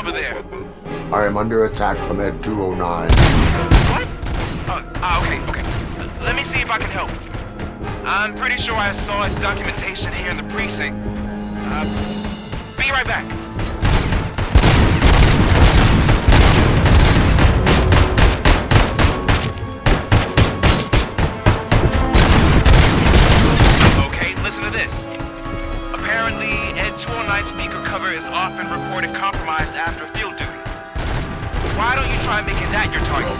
over there? I am under attack from Ed 209. What? Okay. Let me see if I can help. I'm pretty sure I saw its documentation here in the precinct. Be right back. Okay, listen to this. Apparently, Ed 209 speaker cover is often reported compromised after field duty. Why don't you try making that your target?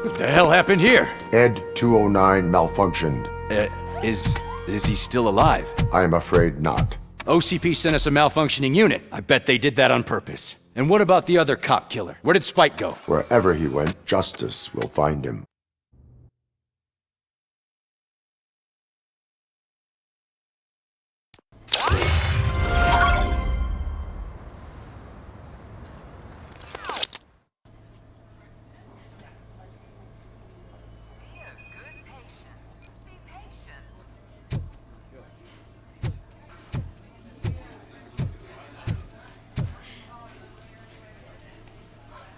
What the hell happened here? Ed 209 malfunctioned. Is he still alive? I am afraid not. OCP sent us a malfunctioning unit. I bet they did that on purpose. And what about the other cop killer? Where did Spike go? Wherever he went, justice will find him.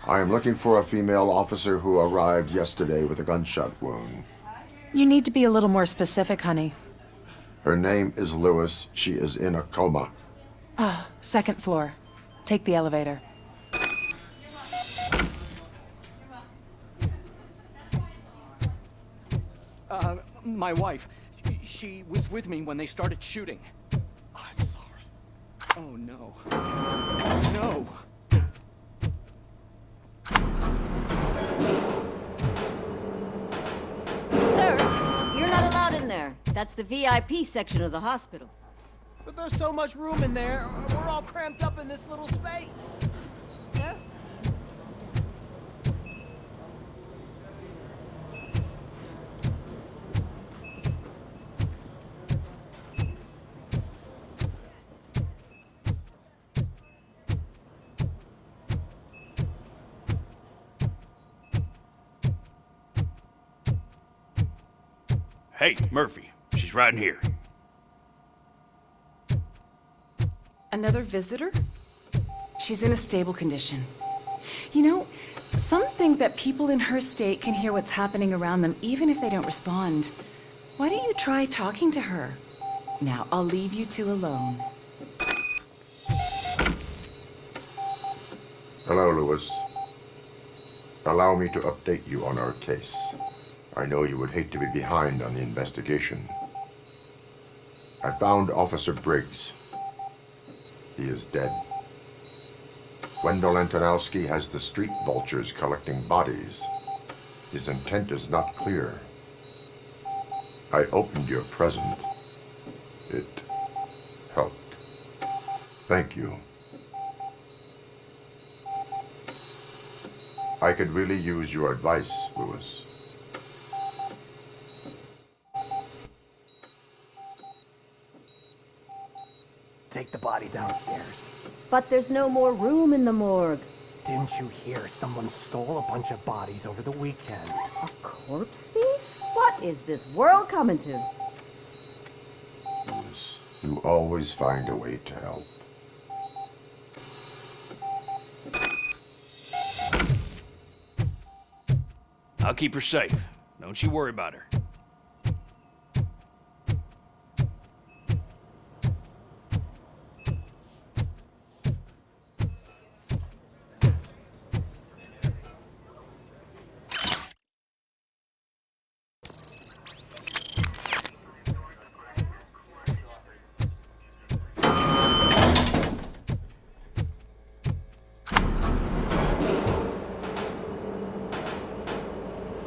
I am looking for a female officer who arrived yesterday with a gunshot wound. You need to be a little more specific, honey. Her name is Lewis. She is in a coma. Second floor. Take the elevator. My wife. She was with me when they started shooting. I'm sorry. Oh, no. No. Sir, you're not allowed in there. That's the VIP section of the hospital. But there's so much room in there. We're all cramped up in this little space. Sir? Hey, Murphy. She's right in here. Another visitor? She's in a stable condition. You know, some think that people in her state can hear what's happening around them even if they don't respond. Why don't you try talking to her? Now, I'll leave you two alone. Hello, Lewis. Allow me to update you on our case. I know you would hate to be behind on the investigation. I found Officer Briggs. He is dead. Wendell Antonowski has the street vultures collecting bodies. His intent is not clear. I opened your present. It helped. Thank you. I could really use your advice, Lewis. Take the body downstairs. But there's no more room in the morgue. Didn't you hear someone stole a bunch of bodies over the weekend? A corpse thief? What is this world coming to? Lewis, you always find a way to help. I'll keep her safe. Don't you worry about her.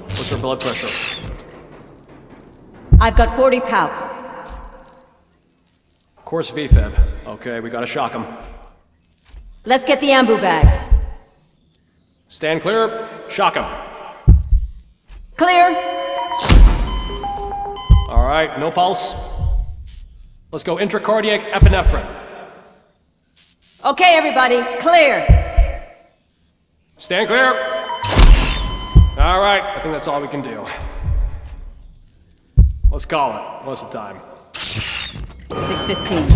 What's her blood pressure? I've got 40 pow. Course VFib. Okay, we gotta shock him. Let's get the ambu bag. Stand clear. Shock him. Clear. All right, no pulse. Let's go intracardiac epinephrine. Okay, everybody, clear. Stand clear. All right, I think that's all we can do. Let's call it. What's the time? 6:15.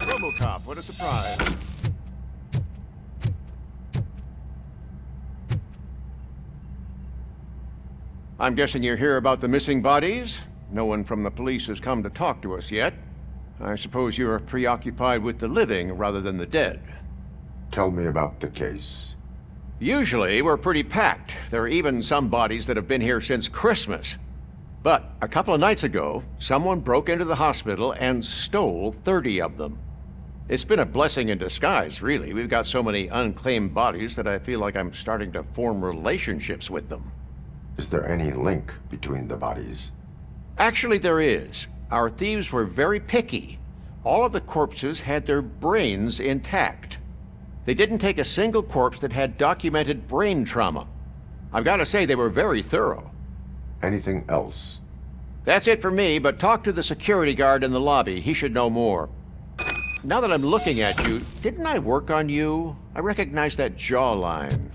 Robocop, what a surprise. I'm guessing you're here about the missing bodies? No one from the police has come to talk to us yet. I suppose you're preoccupied with the living rather than the dead. Tell me about the case. Usually, we're pretty packed. There are even some bodies that have been here since Christmas. But a couple of nights ago, someone broke into the hospital and stole 30 of them. It's been a blessing in disguise, really. We've got so many unclaimed bodies that I feel like I'm starting to form relationships with them. Is there any link between the bodies? Actually, there is. Our thieves were very picky. All of the corpses had their brains intact. They didn't take a single corpse that had documented brain trauma. I've got to say, they were very thorough. Anything else? That's it for me, but talk to the security guard in the lobby. He should know more. Now that I'm looking at you, didn't I work on you? I recognize that jawline.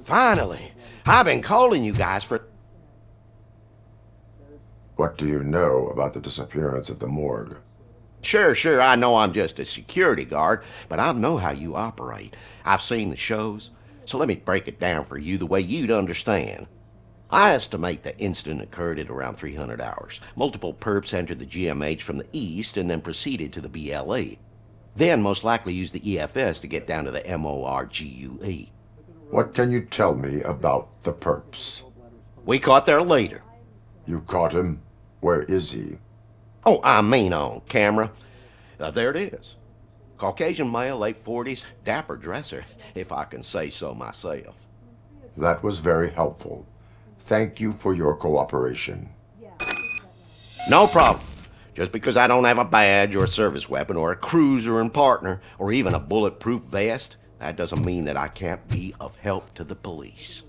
Finally! I've been calling you guys for... What do you know about the disappearance at the morgue? Sure, I know I'm just a security guard, but I know how you operate. I've seen the shows, so let me break it down for you the way you'd understand. I estimate the incident occurred at around 300 hours. Multiple perps entered the GMH from the east and then proceeded to the BLE. Then most likely used the EFS to get down to the MORGUE. What can you tell me about the perps? We caught their leader. You caught him? Where is he? Oh, I mean on camera. There it is. Caucasian male, late 40s, dapper dresser, if I can say so myself. That was very helpful. Thank you for your cooperation. No problem. Just because I don't have a badge or a service weapon or a cruiser and partner or even a bulletproof vest, that doesn't mean that I can't be of help to the police.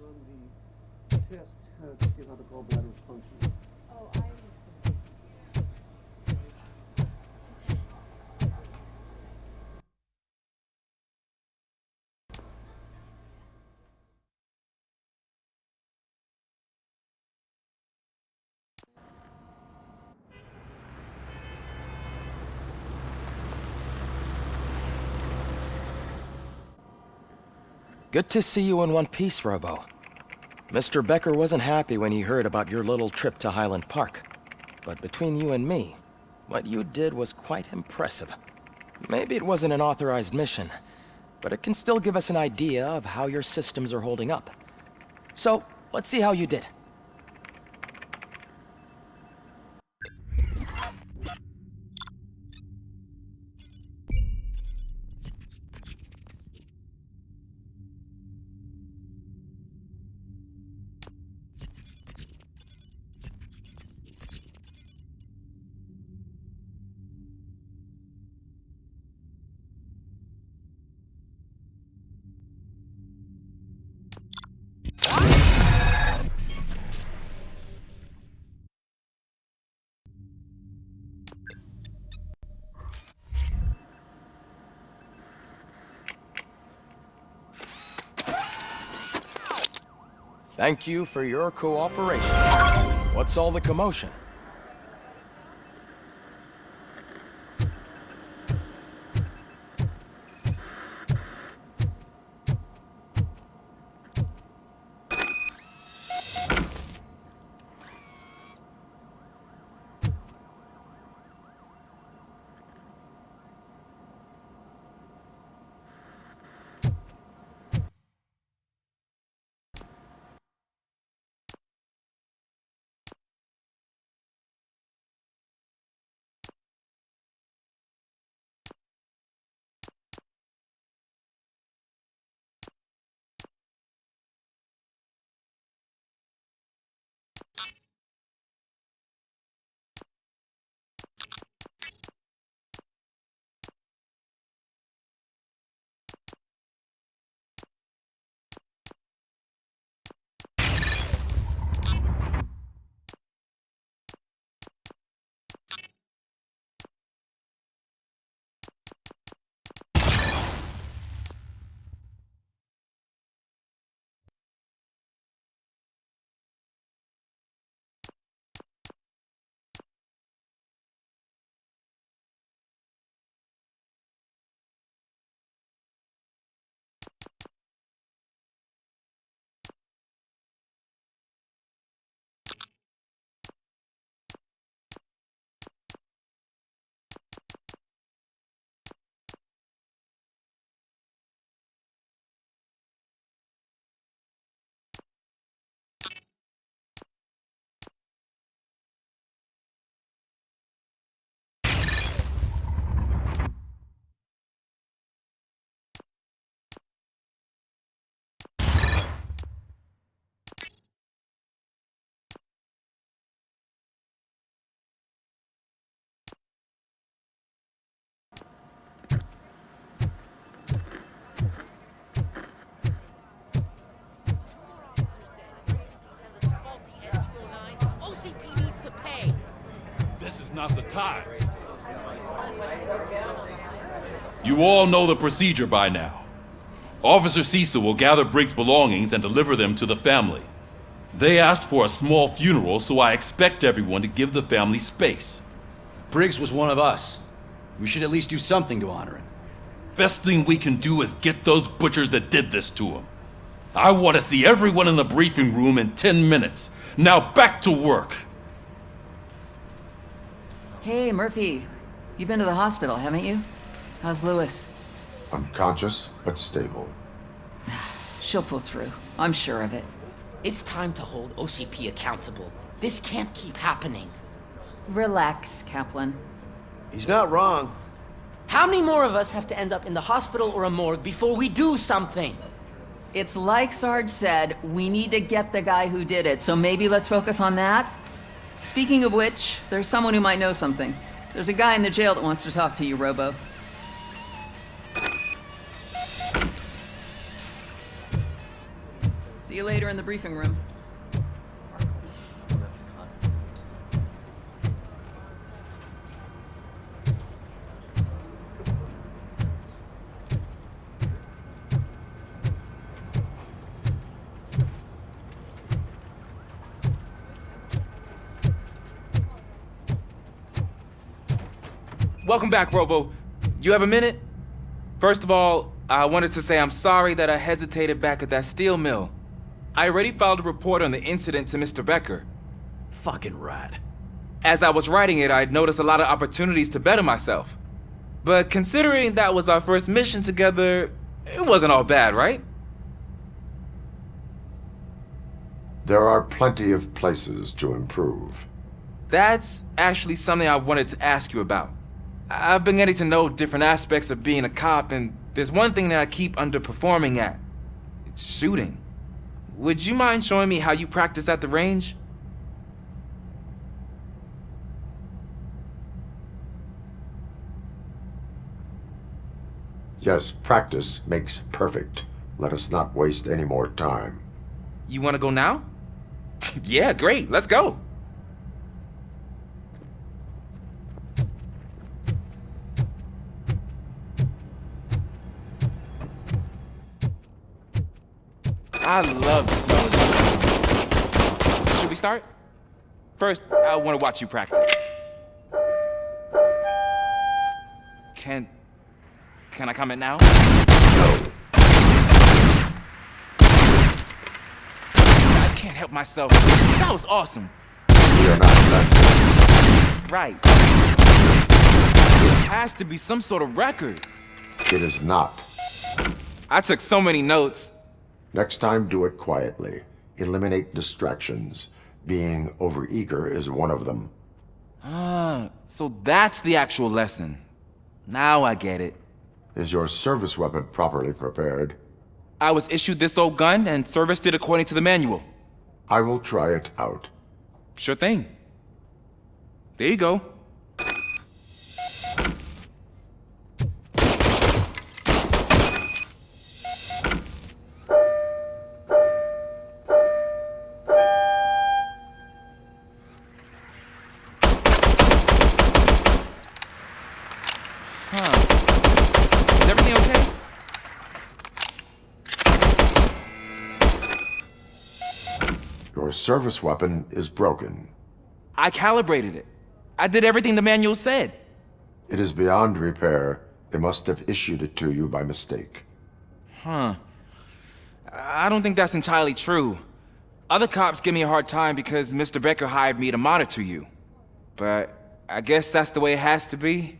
Good to see you in one piece, Robo. Mr. Becker wasn't happy when he heard about your little trip to Highland Park. But between you and me, what you did was quite impressive. Maybe it wasn't an authorized mission, but it can still give us an idea of how your systems are holding up. So, let's see how you did. Thank you for your cooperation. What's all the commotion? Now's not the time. You all know the procedure by now. Officer Cecil will gather Briggs' belongings and deliver them to the family. They asked for a small funeral, so I expect everyone to give the family space. Briggs was one of us. We should at least do something to honor him. Best thing we can do is get those butchers that did this to him. I want to see everyone in the briefing room in 10 minutes. Now back to work. Hey, Murphy. You've been to the hospital, haven't you? How's Lewis? Unconscious, but stable. She'll pull through. I'm sure of it. It's time to hold OCP accountable. This can't keep happening. Relax, Kaplan. He's not wrong. How many more of us have to end up in the hospital or a morgue before we do something? It's like Sarge said, we need to get the guy who did it, so maybe let's focus on that? Speaking of which, there's someone who might know something. There's a guy in the jail that wants to talk to you, Robo. See you later in the briefing room. Welcome back, Robo. You have a minute? First of all, I wanted to say I'm sorry that I hesitated back at that steel mill. I already filed a report on the incident to Mr. Becker. Fucking rad. As I was writing it, I'd noticed a lot of opportunities to better myself. But considering that was our first mission together, it wasn't all bad, right? There are plenty of places to improve. That's actually something I wanted to ask you about. I've been getting to know different aspects of being a cop, and there's one thing that I keep underperforming at. It's shooting. Would you mind showing me how you practice at the range? Yes, practice makes perfect. Let us not waste any more time. You want to go now? Yeah, great. Let's go. I love the smell of this. Should we start? First, I want to watch you practice. Can I comment now? No. I can't help myself. That was awesome. We are not done. Right. This has to be some sort of record. It is not. I took so many notes. Next time, do it quietly. Eliminate distractions. Being overeager is one of them. Ah, so that's the actual lesson. Now I get it. Is your service weapon properly prepared? I was issued this old gun and serviced it according to the manual. I will try it out. Sure thing. There you go. Is everything okay? Your service weapon is broken. I calibrated it. I did everything the manual said. It is beyond repair. They must have issued it to you by mistake. Huh. I don't think that's entirely true. Other cops give me a hard time because Mr. Becker hired me to monitor you. But I guess that's the way it has to be.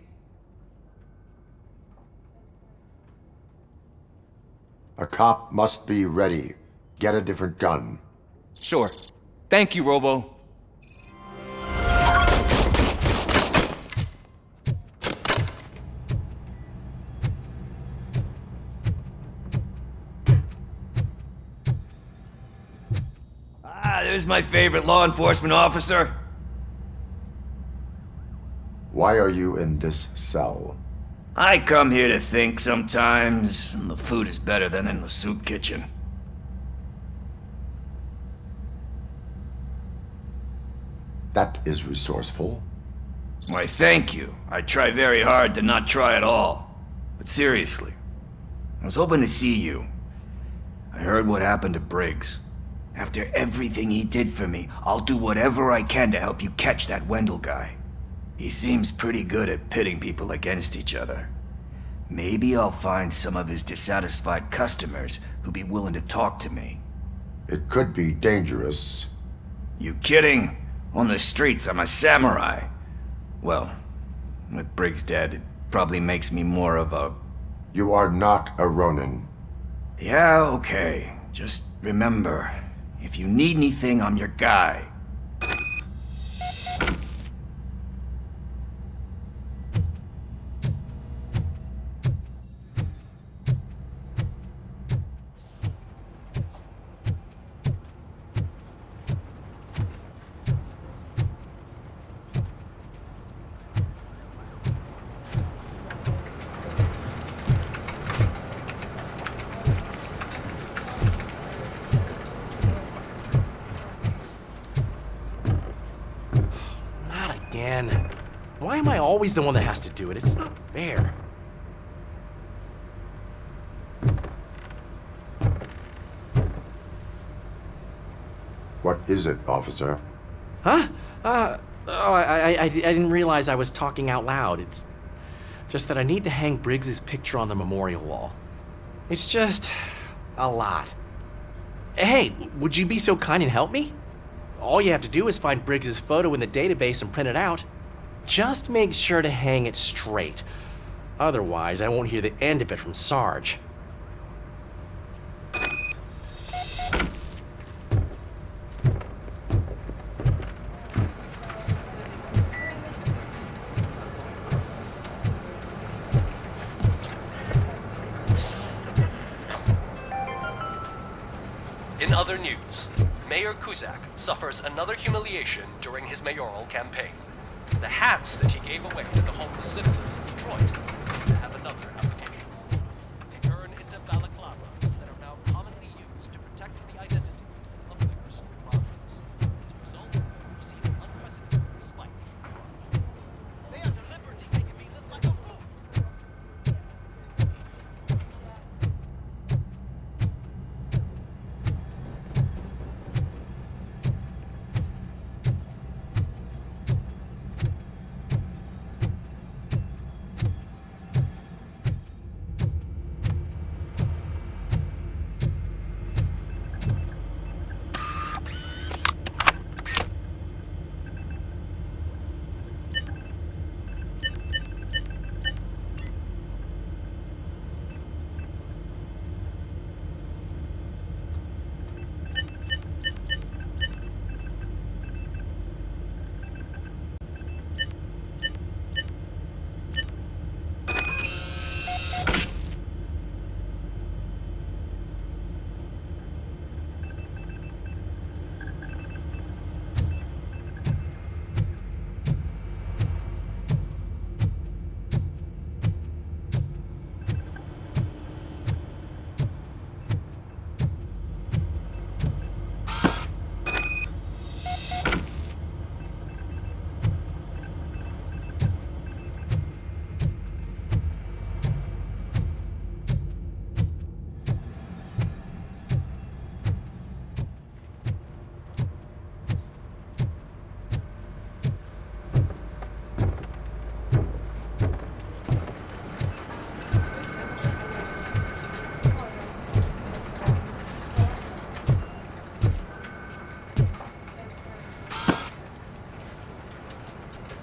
A cop must be ready. Get a different gun. Sure. Thank you, Robo. There's my favorite law enforcement officer. Why are you in this cell? I come here to think sometimes, and the food is better than in the soup kitchen. That is resourceful. Why, thank you. I try very hard to not try at all. But seriously, I was hoping to see you. I heard what happened to Briggs. After everything he did for me, I'll do whatever I can to help you catch that Wendell guy. He seems pretty good at pitting people against each other. Maybe I'll find some of his dissatisfied customers who'd be willing to talk to me. It could be dangerous. You kidding? On the streets, I'm a samurai. Well, with Briggs dead, it probably makes me more of a... You are not a Ronin. Yeah, okay. Just remember, if you need anything, I'm your guy. Again. Why am I always the one that has to do it? It's not fair. What is it, officer? Huh? I didn't realize I was talking out loud. It's just that I need to hang Briggs's picture on the memorial wall. It's just a lot. Hey, would you be so kind and help me? All you have to do is find Briggs's photo in the database and print it out. Just make sure to hang it straight. Otherwise, I won't hear the end of it from Sarge. In other news, Mayor Kuzak suffers another humiliation during his mayoral campaign. The hats that he gave away to the homeless citizens of Detroit seem to have another application. They turn into balaclavas that are now commonly used to protect the identity of liquor store robbers. As a result, we've seen an unprecedented spike in crime. They are deliberately making me look like a fool.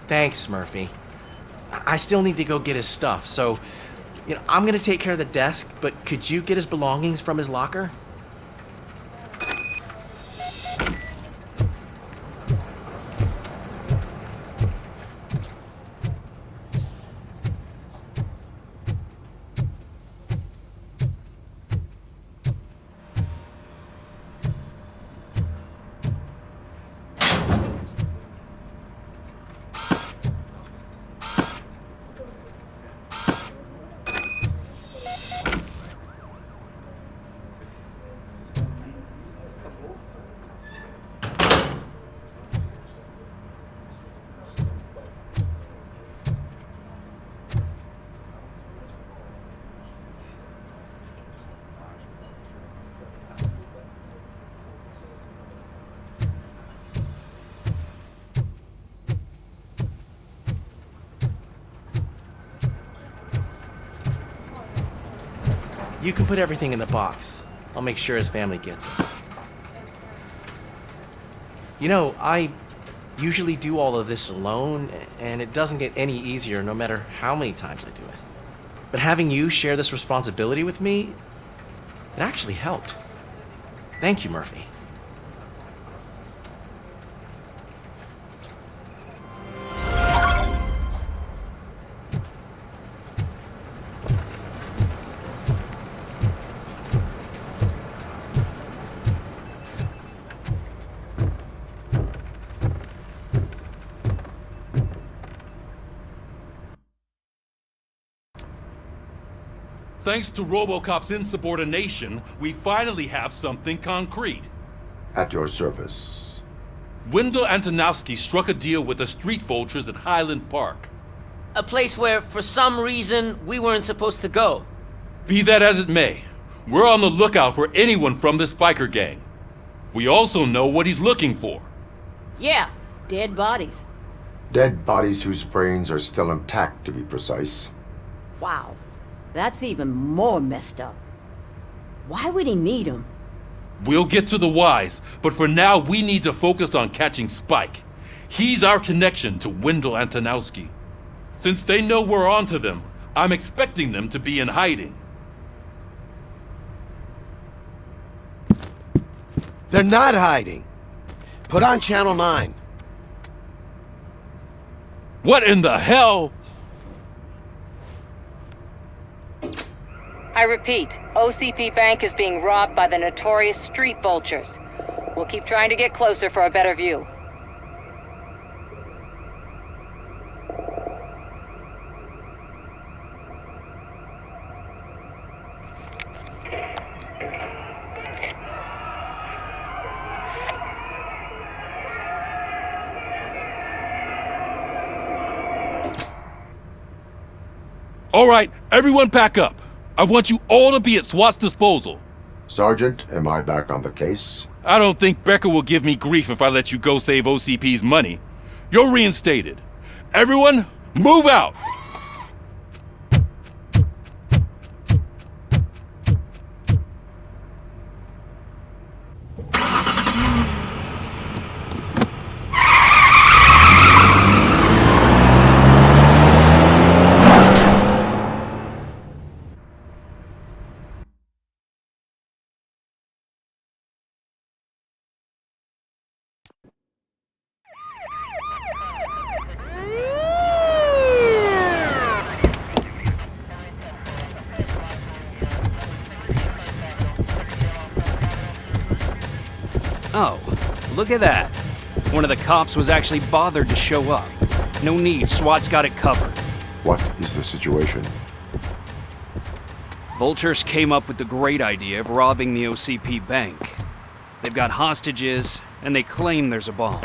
Thanks, Murphy. I still need to go get his stuff, so, I'm gonna take care of the desk, but could you get his belongings from his locker? You can put everything in the box. I'll make sure his family gets it. You know, I usually do all of this alone, and it doesn't get any easier no matter how many times I do it. But having you share this responsibility with me, it actually helped. Thank you, Murphy. Thanks to Robocop's insubordination, we finally have something concrete. At your service. Wendell Antonowski struck a deal with the street vultures at Highland Park. A place where, for some reason, we weren't supposed to go. Be that as it may, we're on the lookout for anyone from this biker gang. We also know what he's looking for. Yeah, dead bodies. Dead bodies whose brains are still intact, to be precise. Wow, that's even more messed up. Why would he need them? We'll get to the whys, but for now we need to focus on catching Spike. He's our connection to Wendell Antonowski. Since they know we're onto them, I'm expecting them to be in hiding. They're not hiding. Put on Channel 9. What in the hell? I repeat, OCP Bank is being robbed by the notorious street vultures. We'll keep trying to get closer for a better view. All right, everyone pack up. I want you all to be at SWAT's disposal. Sergeant, am I back on the case? I don't think Becker will give me grief if I let you go save OCP's money. You're reinstated. Everyone, move out! Oh, look at that. One of the cops was actually bothered to show up. No need, SWAT's got it covered. What is the situation? Vultures came up with the great idea of robbing the OCP bank. They've got hostages, and they claim there's a bomb.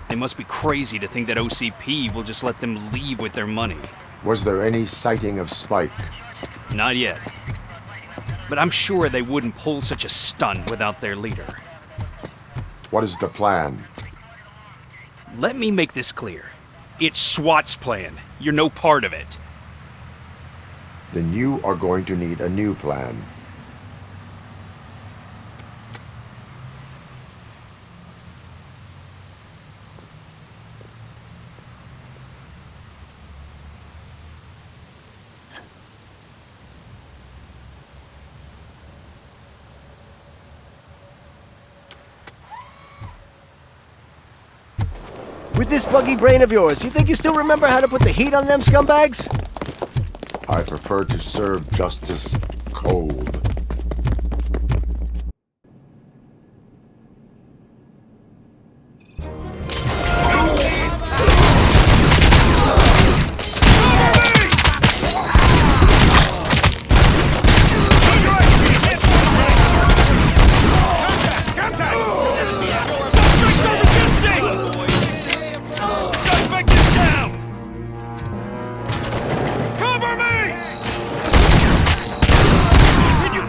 They must be crazy to think that OCP will just let them leave with their money. Was there any sighting of Spike? Not yet. But I'm sure they wouldn't pull such a stunt without their leader. What is the plan? Let me make this clear. It's SWAT's plan. You're no part of it. Then you are going to need a new plan. With this buggy brain of yours, you think you still remember how to put the heat on them scumbags? I prefer to serve justice cold. Cover me! Continue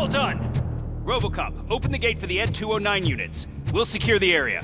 Well done. Robocop, open the gate for the Ed 209 units. We'll secure the area.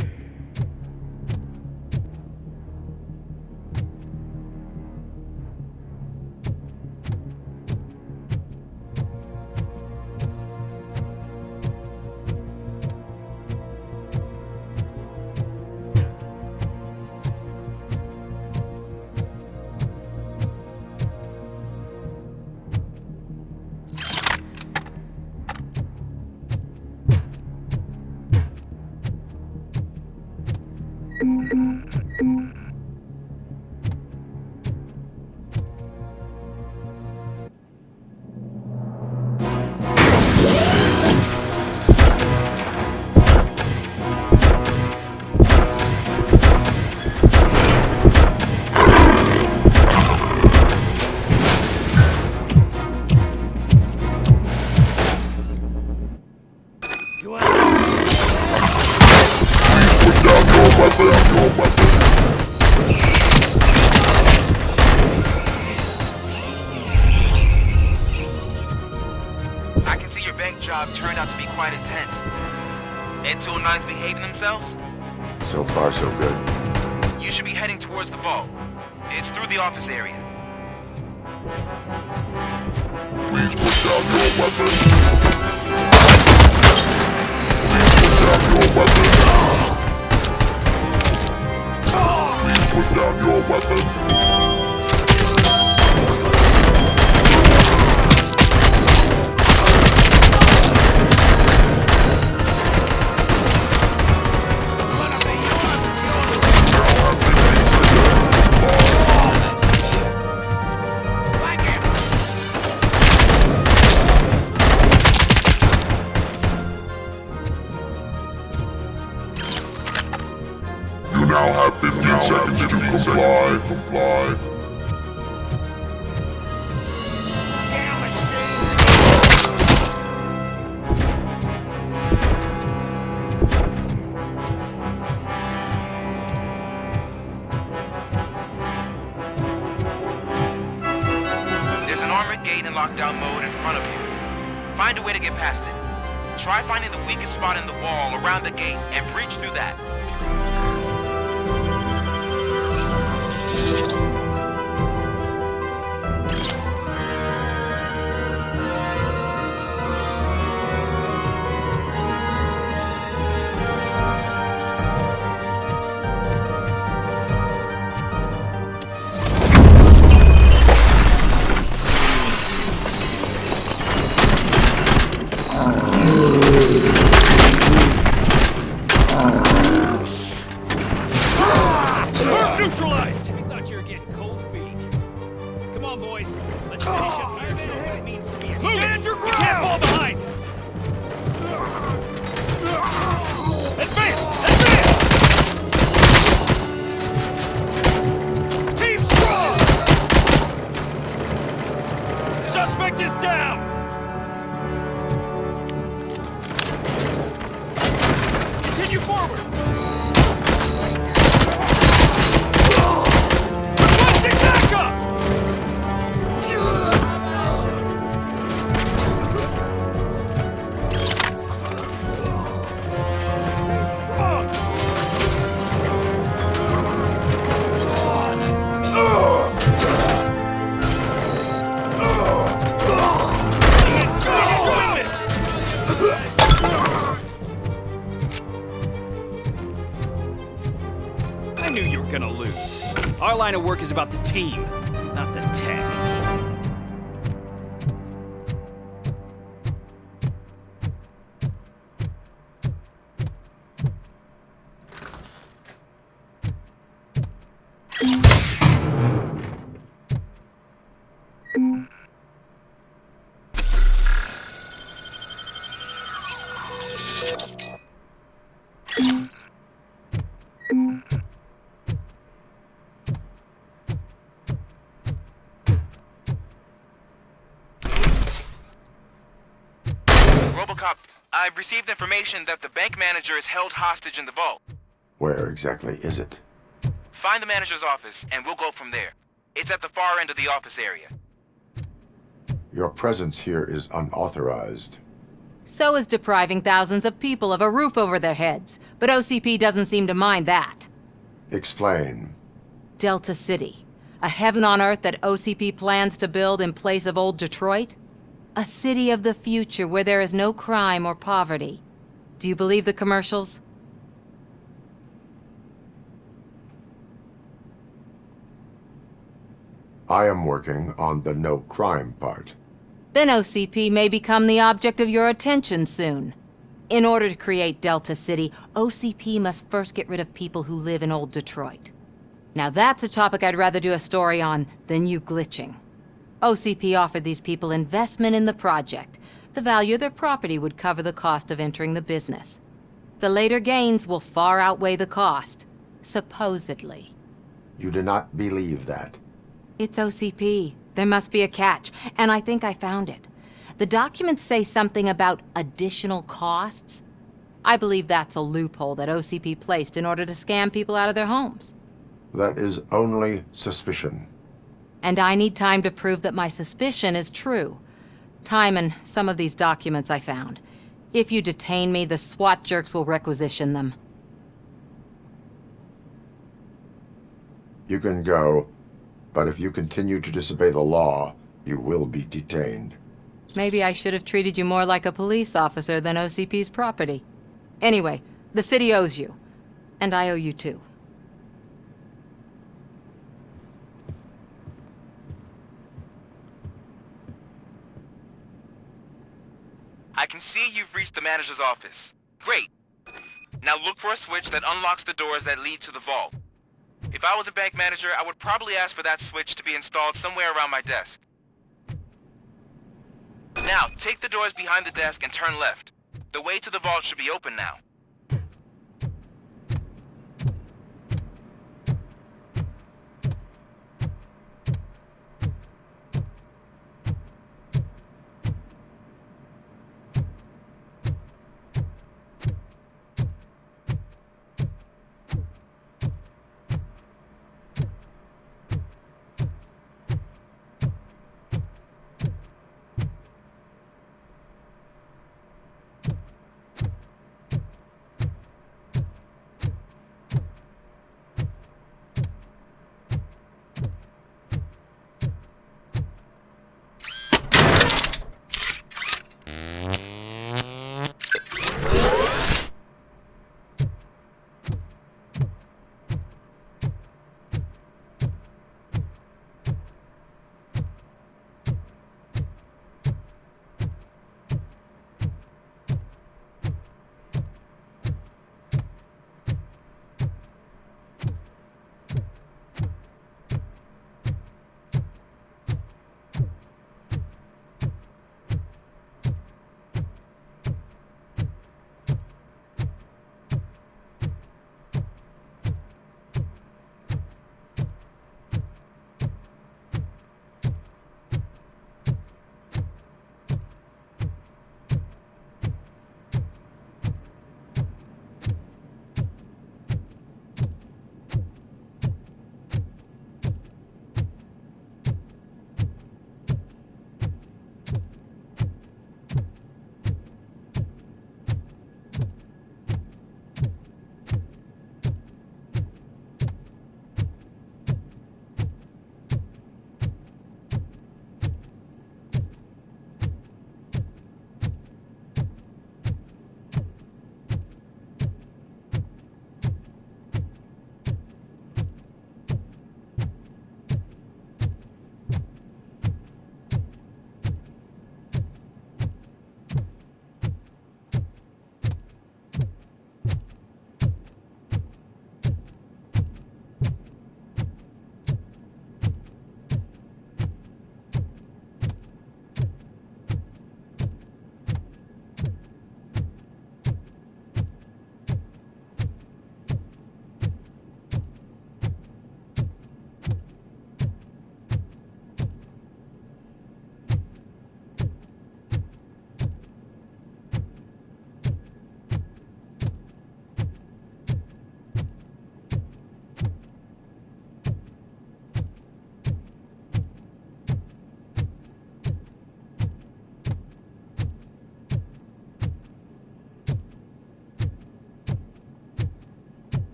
I can see your bank job turned out to be quite intense. Ed 209's behaving themselves? So far, so good. You should be heading towards the vault. It's through the office area. Please put down your weapon. Please put down your weapon. You now have 15 seconds to comply. There's an armored gate in lockdown mode in front of you. Find a way to get past it. Try finding the weakest spot in the wall around the gate and breach through that. Neutralized! We thought you were getting cold feet. Come on, boys. Let's finish up here and show what it means to be a stand your ground! You can't fall behind! Advance! Advance! Team strong! Suspect is down! Continue forward! I knew you were gonna lose. Our line of work is about the team, not the tech. Robocop, I've received information that the bank manager is held hostage in the vault. Where exactly is it? Find the manager's office, and we'll go from there. It's at the far end of the office area. Your presence here is unauthorized. So is depriving thousands of people of a roof over their heads. But OCP doesn't seem to mind that. Explain. Delta City. A heaven on earth that OCP plans to build in place of old Detroit? A city of the future where there is no crime or poverty. Do you believe the commercials? I am working on the no crime part. Then OCP may become the object of your attention soon. In order to create Delta City, OCP must first get rid of people who live in old Detroit. Now that's a topic I'd rather do a story on than you glitching. OCP offered these people investment in the project. The value of their property would cover the cost of entering the business. The later gains will far outweigh the cost, supposedly. You do not believe that? It's OCP. There must be a catch, and I think I found it. The documents say something about additional costs. I believe that's a loophole that OCP placed in order to scam people out of their homes. That is only suspicion. And I need time to prove that my suspicion is true. Time and some of these documents I found. If you detain me, the SWAT jerks will requisition them. You can go, but if you continue to disobey the law, you will be detained. Maybe I should have treated you more like a police officer than OCP's property. Anyway, the city owes you. And I owe you too. I can see you've reached the manager's office. Great. Now look for a switch that unlocks the doors that lead to the vault. If I was a bank manager, I would probably ask for that switch to be installed somewhere around my desk. Now, take the doors behind the desk and turn left. The way to the vault should be open now.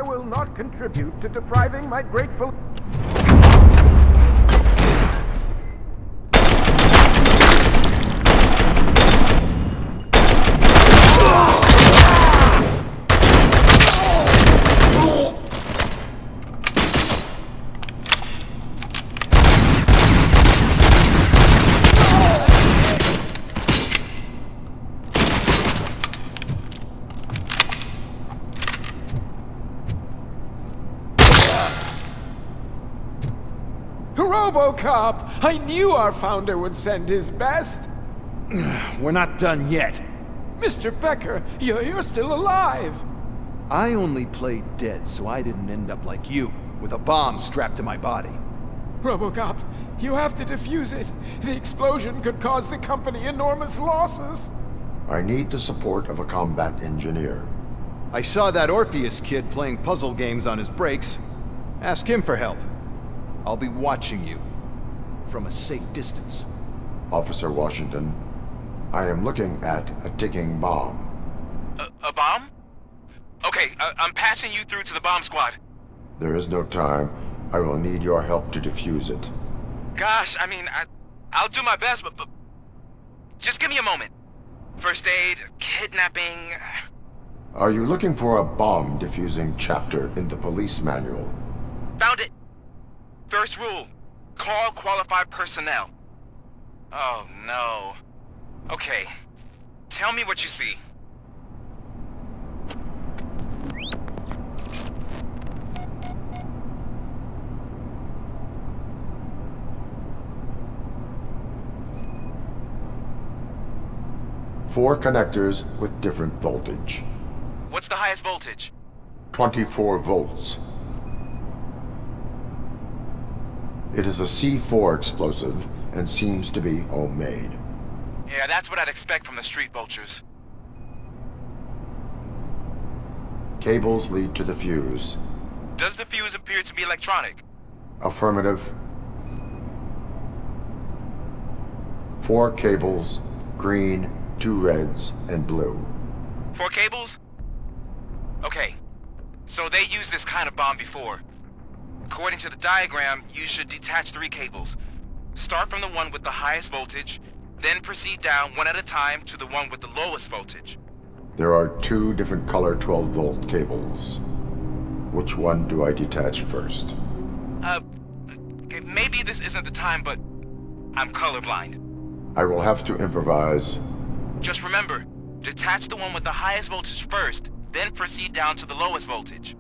I will not contribute to depriving my grateful... Robocop! I knew our founder would send his best! We're not done yet. Mr. Becker, you're still alive! I only played dead so I didn't end up like you, with a bomb strapped to my body. Robocop, you have to defuse it. The explosion could cause the company enormous losses. I need the support of a combat engineer. I saw that Orpheus kid playing puzzle games on his breaks. Ask him for help. I'll be watching you, from a safe distance. Officer Washington, I am looking at a ticking bomb. A bomb? Okay, I'm passing you through to the bomb squad. There is no time. I will need your help to defuse it. Gosh, I mean, I'll do my best, but just give me a moment. First aid, kidnapping... Are you looking for a bomb defusing chapter in the police manual? Found it! First rule, call qualified personnel. Oh no. Okay, tell me what you see. Four connectors with different voltage. What's the highest voltage? 24 volts. It is a C4 explosive and seems to be homemade. Yeah, that's what I'd expect from the street vultures. Cables lead to the fuse. Does the fuse appear to be electronic? Affirmative. 4 cables, green, 2 reds, and blue. 4 cables? Okay, so they used this kind of bomb before. According to the diagram, you should detach 3 cables. Start from the one with the highest voltage, then proceed down one at a time to the one with the lowest voltage. There are 2 different color 12-volt cables. Which one do I detach first? Okay, maybe this isn't the time, but I'm colorblind. I will have to improvise. Just remember, detach the one with the highest voltage first, then proceed down to the lowest voltage.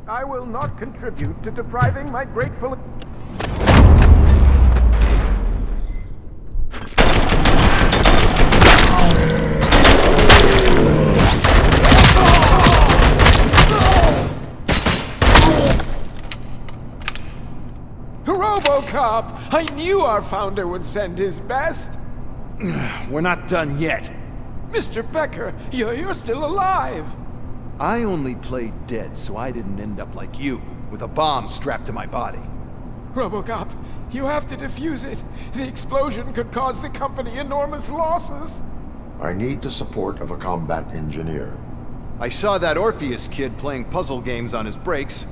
I will not contribute to depriving my grateful... Robocop! I knew our founder would send his best! We're not done yet. Mr. Becker, you're still alive! I only played dead so I didn't end up like you, with a bomb strapped to my body. Robocop, you have to defuse it. The explosion could cause the company enormous losses. I need the support of a combat engineer. I saw that Orpheus kid playing puzzle games on his breaks.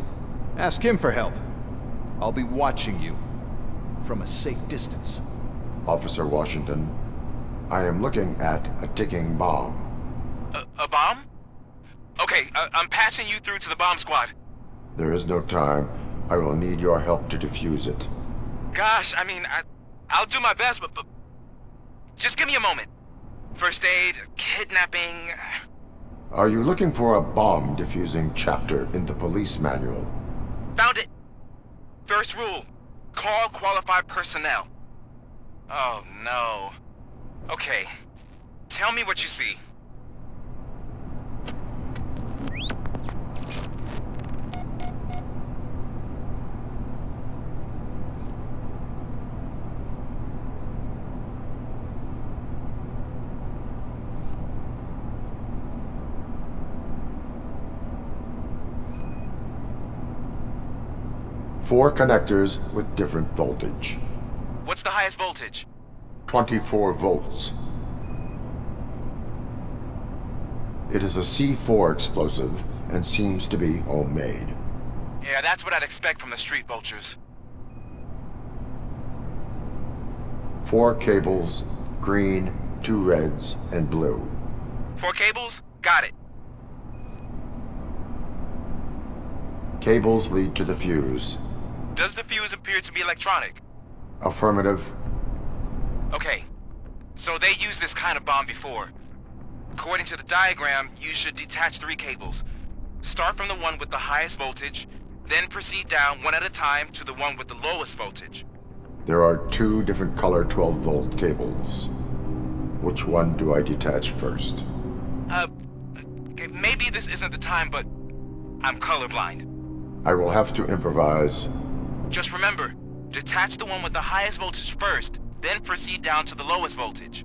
Ask him for help. I'll be watching you, from a safe distance. Officer Washington, I am looking at a ticking bomb. A bomb? Okay, I'm passing you through to the bomb squad. There is no time. I will need your help to defuse it. Gosh, I mean, I'll do my best, but just give me a moment. First aid, kidnapping... Are you looking for a bomb defusing chapter in the police manual? Found it! First rule, call qualified personnel. Oh no. Okay, tell me what you see. 4 connectors with different voltage. What's the highest voltage? 24 volts. It is a C4 explosive and seems to be homemade. Yeah, that's what I'd expect from the street vultures. 4 cables, green, 2 reds, and blue. 4 cables? Got it. Cables lead to the fuse. Does the fuse appear to be electronic? Affirmative. Okay, so they used this kind of bomb before. According to the diagram, you should detach 3 cables. Start from the one with the highest voltage, then proceed down one at a time to the one with the lowest voltage. There are 2 different color 12-volt cables. Which one do I detach first? Okay, maybe this isn't the time, but I'm colorblind. I will have to improvise. Just remember, detach the one with the highest voltage first, then proceed down to the lowest voltage.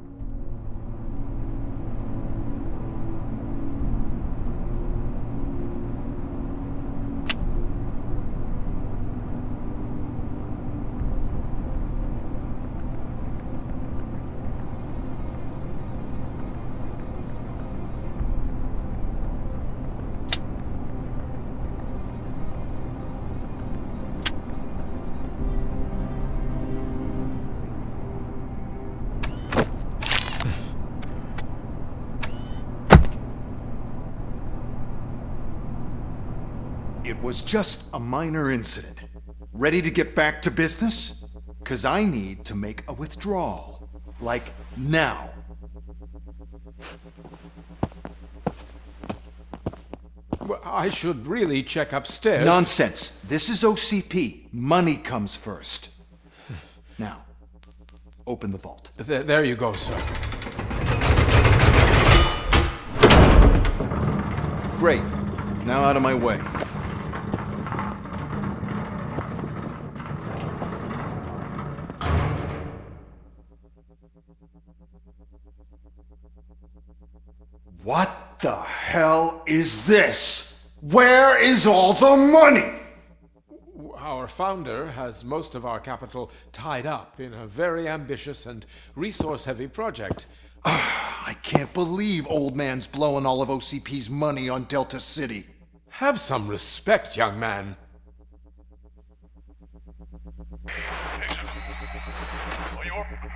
It was just a minor incident. Ready to get back to business? 'Cause I need to make a withdrawal. Like, now. Well, I should really check upstairs. Nonsense. This is OCP. Money comes first. Now, open the vault. There you go, sir. Great. Now out of my way. What the hell is this? Where is all the money? Our founder has most of our capital tied up in a very ambitious and resource-heavy project. I can't believe old man's blowing all of OCP's money on Delta City. Have some respect, young man.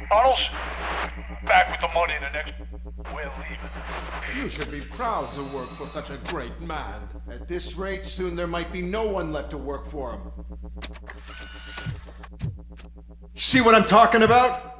Bottles? Back with the money in the next... We're leaving. You should be proud to work for such a great man. At this rate, soon there might be no one left to work for him. See what I'm talking about?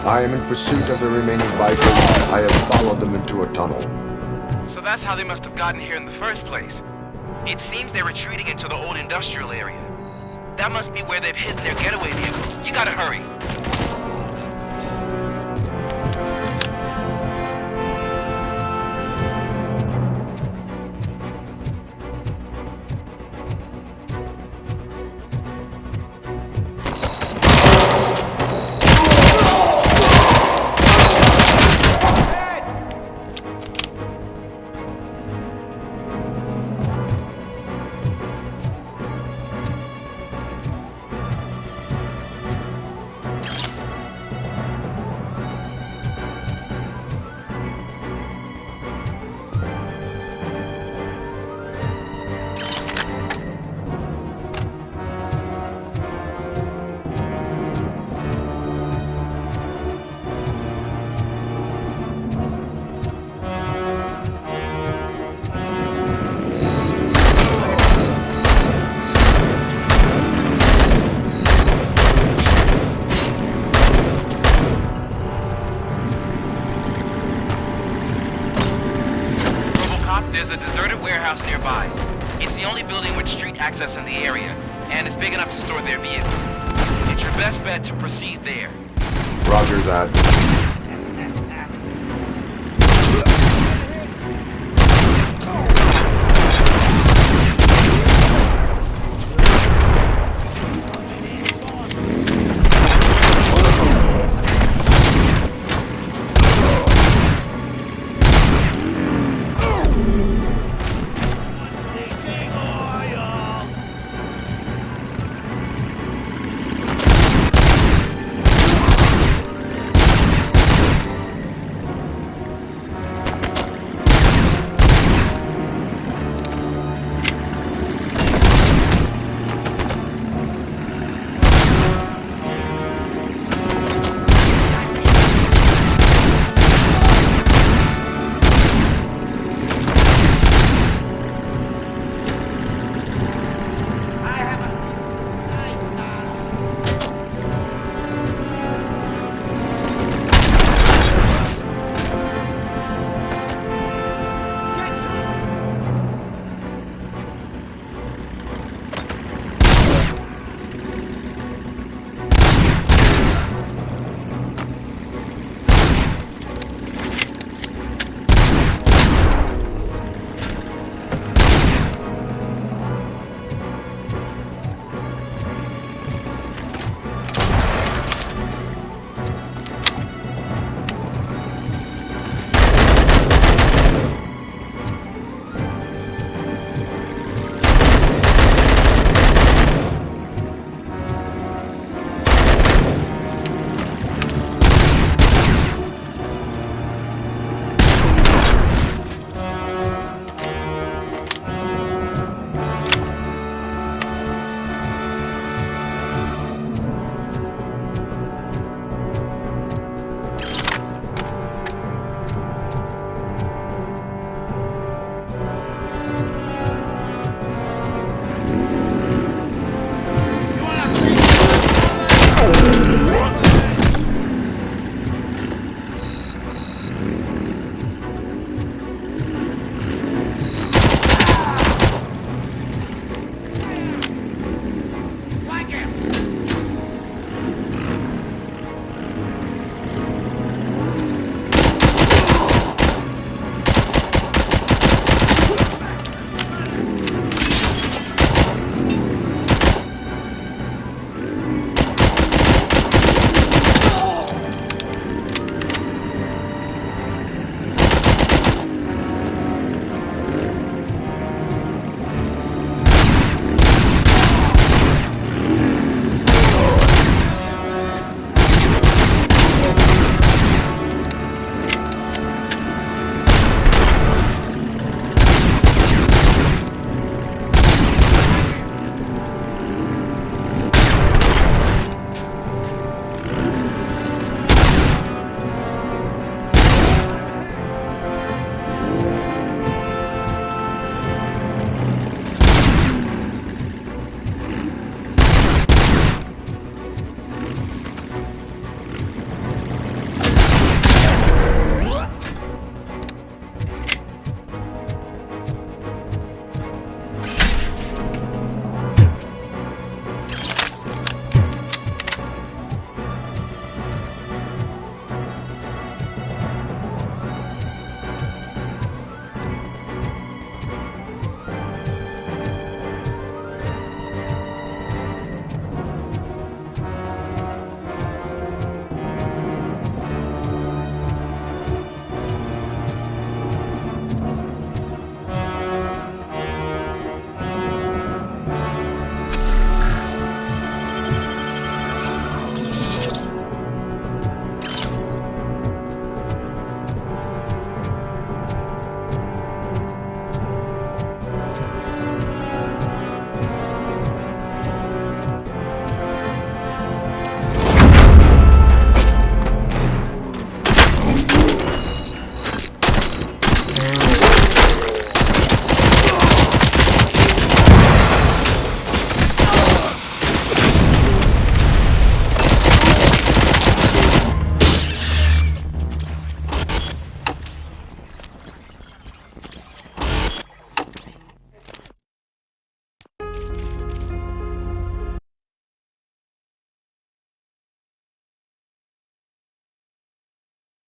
I am in pursuit of the remaining bikers. I have followed them into a tunnel. So that's how they must have gotten here in the first place. It seems they're retreating into the old industrial area. That must be where they've hidden their getaway vehicle. You gotta hurry. There's a deserted warehouse nearby. It's the only building with street access in the area, and it's big enough to store their vehicle. It's your best bet to proceed there. Roger that.